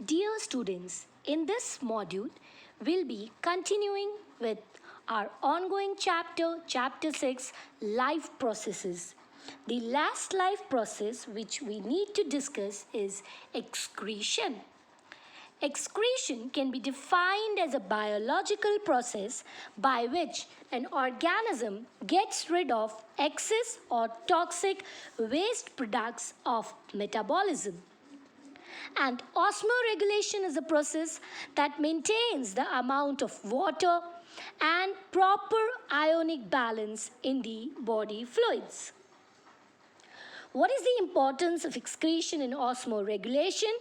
Dear students, in this module, we'll be continuing with our ongoing chapter 6, life processes. The last life process which we need to discuss is excretion. Excretion can be defined as a biological process by which an organism gets rid of excess or toxic waste products of metabolism. And osmoregulation is a process that maintains the amount of water and proper ionic balance in the body fluids. What is the importance of excretion in osmoregulation?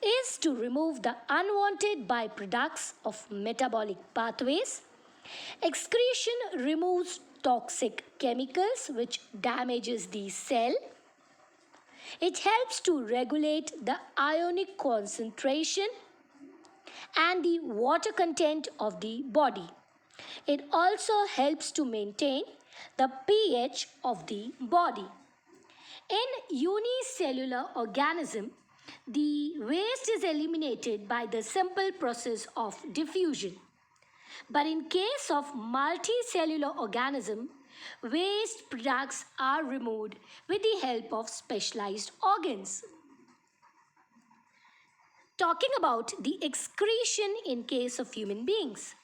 Is to remove the unwanted byproducts of metabolic pathways. Excretion removes toxic chemicals which damages the cell. It helps to regulate the ionic concentration and the water content of the body. It also helps to maintain the pH of the body. In unicellular organism, the waste is eliminated by the simple process of diffusion. But in case of multicellular organism, waste products are removed with the help of specialized organs. Talking about the excretion in case of human beings.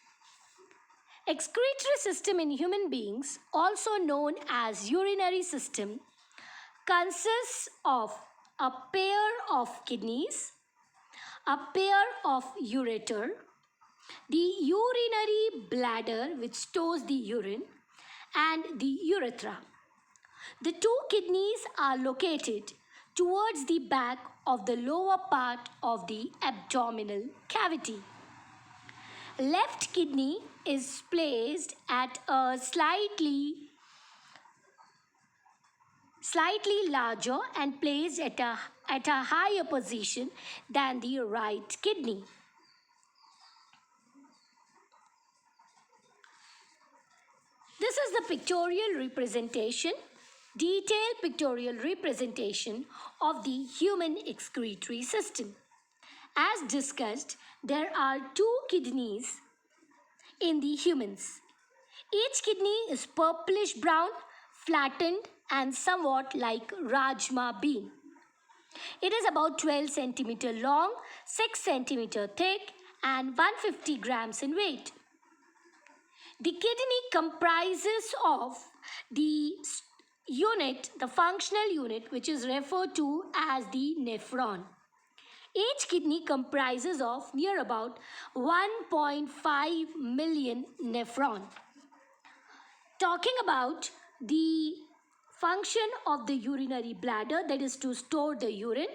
Excretory system in human beings, also known as urinary system, consists of a pair of kidneys, a pair of ureter, the urinary bladder which stores the urine, and the urethra. The two kidneys are located towards the back of the lower part of the abdominal cavity. Left kidney is placed at a slightly larger and placed at a higher position than the right kidney. This is the detailed pictorial representation of the human excretory system. As discussed, there are two kidneys in the humans. Each kidney is purplish brown, flattened and somewhat like rajma bean. It is about 12 cm long, 6 cm thick and 150 grams in weight. The kidney comprises of the functional unit which is referred to as the nephron. Each kidney comprises of near about 1.5 million nephron. Talking about the function of the urinary bladder, that is to store the urine,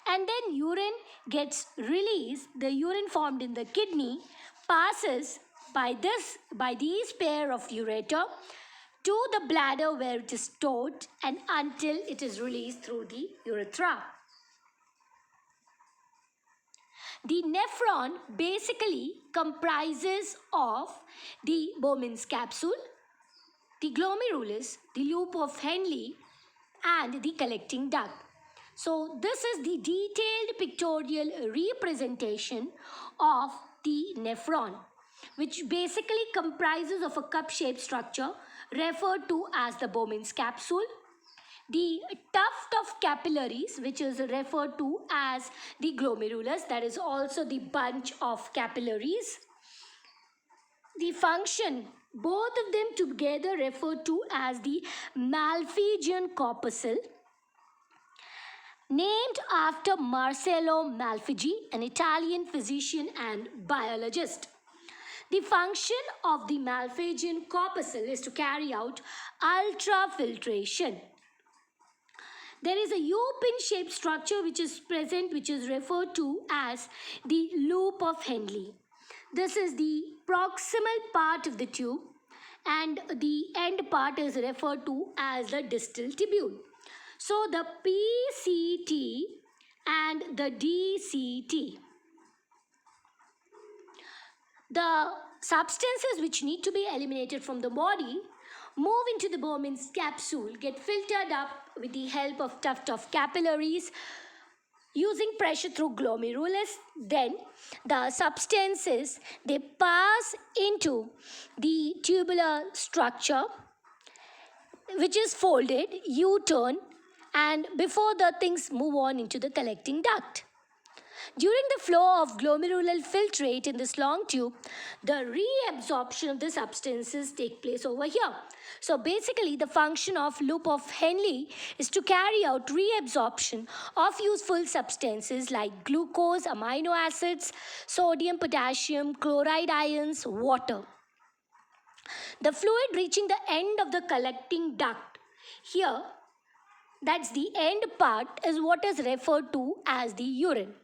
and then urine gets released, the urine formed in the kidney passes by these pair of ureter to the bladder where it is stored and until it is released through the urethra. The nephron basically comprises of the Bowman's capsule, the glomerulus, the loop of Henle and the collecting duct. So this is the detailed pictorial representation of the nephron, which basically comprises of a cup-shaped structure referred to as the Bowman's capsule, the tuft of capillaries which is referred to as the glomerulus, that is also the bunch of capillaries. The function, both of them together referred to as the Malpighian corpuscle, named after Marcello Malpighi, an Italian physician and biologist. The function of the Malpighian corpuscle is to carry out ultrafiltration. There is a U-pin shaped structure which is present, which is referred to as the loop of Henle. This is the proximal part of the tube and the end part is referred to as the distal tubule. So the PCT and the DCT. The substances which need to be eliminated from the body move into the Bowman's capsule, get filtered up with the help of tuft of capillaries, using pressure through glomerulus. Then the substances, they pass into the tubular structure, which is folded, U-turn, and before the things move on into the collecting duct. During the flow of glomerular filtrate in this long tube, the reabsorption of the substances take place over here. So basically, the function of loop of Henle is to carry out reabsorption of useful substances like glucose, amino acids, sodium, potassium, chloride ions, water. The fluid reaching the end of the collecting duct here, that's the end part, is what is referred to as the urine.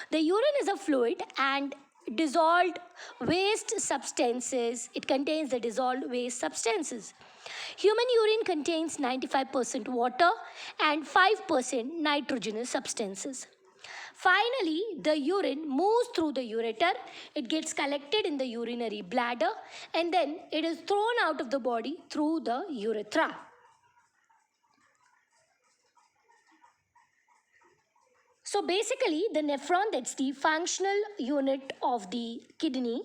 The urine is a fluid and dissolved waste substances. It contains the dissolved waste substances. Human urine contains 95% water and 5% nitrogenous substances. Finally, the urine moves through the ureter. It gets collected in the urinary bladder and then it is thrown out of the body through the urethra. So basically, the nephron, that's the functional unit of the kidney.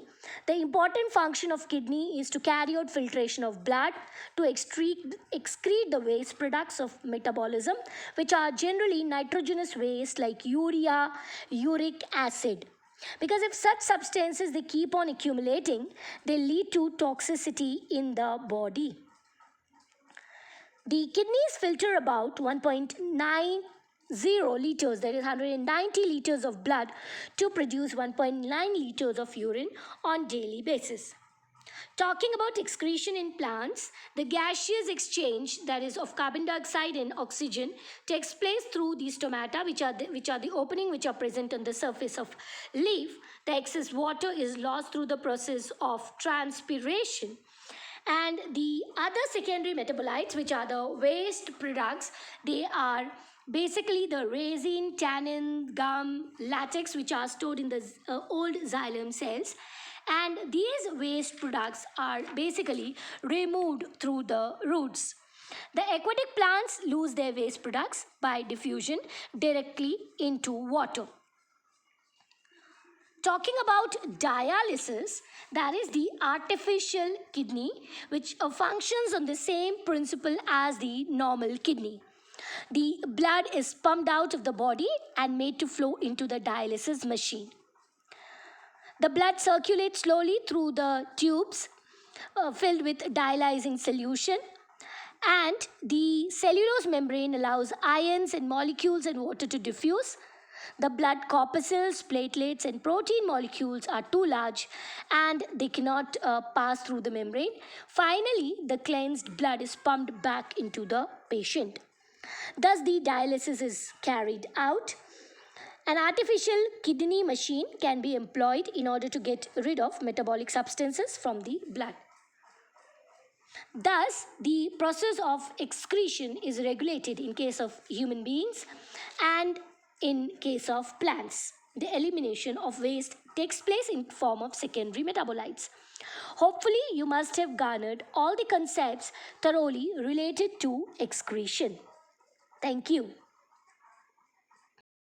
The important function of kidney is to carry out filtration of blood, to excrete the waste products of metabolism, which are generally nitrogenous waste like urea, uric acid. Because if such substances, they keep on accumulating, they lead to toxicity in the body. The kidneys filter about 1.90 liters, that is 190 liters of blood, to produce 1.9 liters of urine on daily basis. Talking about excretion in plants, the gaseous exchange, that is of carbon dioxide and oxygen, takes place through the stomata, which are the opening which are present on the surface of leaf. The excess water is lost through the process of transpiration. And the other secondary metabolites, which are the waste products, they are basically the resin, tannin, gum, latex, which are stored in the old xylem cells. And these waste products are basically removed through the roots. The aquatic plants lose their waste products by diffusion directly into water. Talking about dialysis, that is the artificial kidney, which functions on the same principle as the normal kidney. The blood is pumped out of the body and made to flow into the dialysis machine. The blood circulates slowly through the tubes filled with dialyzing solution, and the cellulose membrane allows ions and molecules and water to diffuse. The blood corpuscles, platelets, and protein molecules are too large and they cannot pass through the membrane. Finally, the cleansed blood is pumped back into the patient. Thus, the dialysis is carried out. An artificial kidney machine can be employed in order to get rid of metabolic substances from the blood. Thus, the process of excretion is regulated in case of human beings and in case of plants. The elimination of waste takes place in form of secondary metabolites. Hopefully, you must have garnered all the concepts thoroughly related to excretion. Thank you.